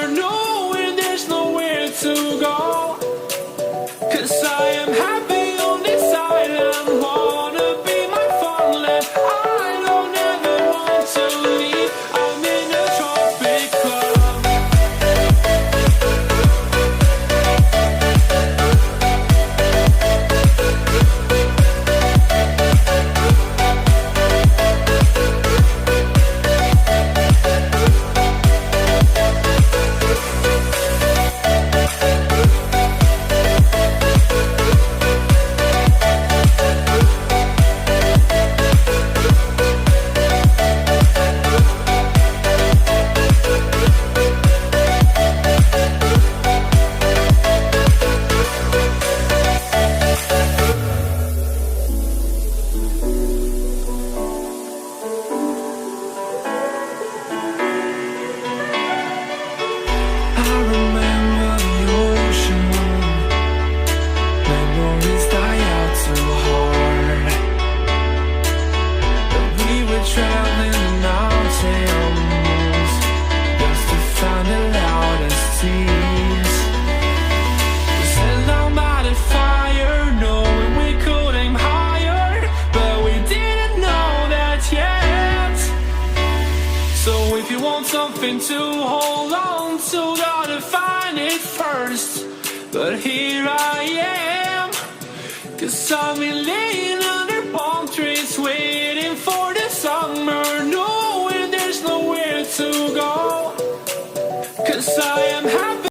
summer, knowing there's nowhere to go. 'Cause I am happy on this island, wanna be my farmland. I don't ever want to leave, I'm in a tropic club. Something to hold on to, gotta find it first. But here I am, 'cause I've been laying under palm trees, waiting for the summer, knowing there's nowhere to go. 'Cause I am happy.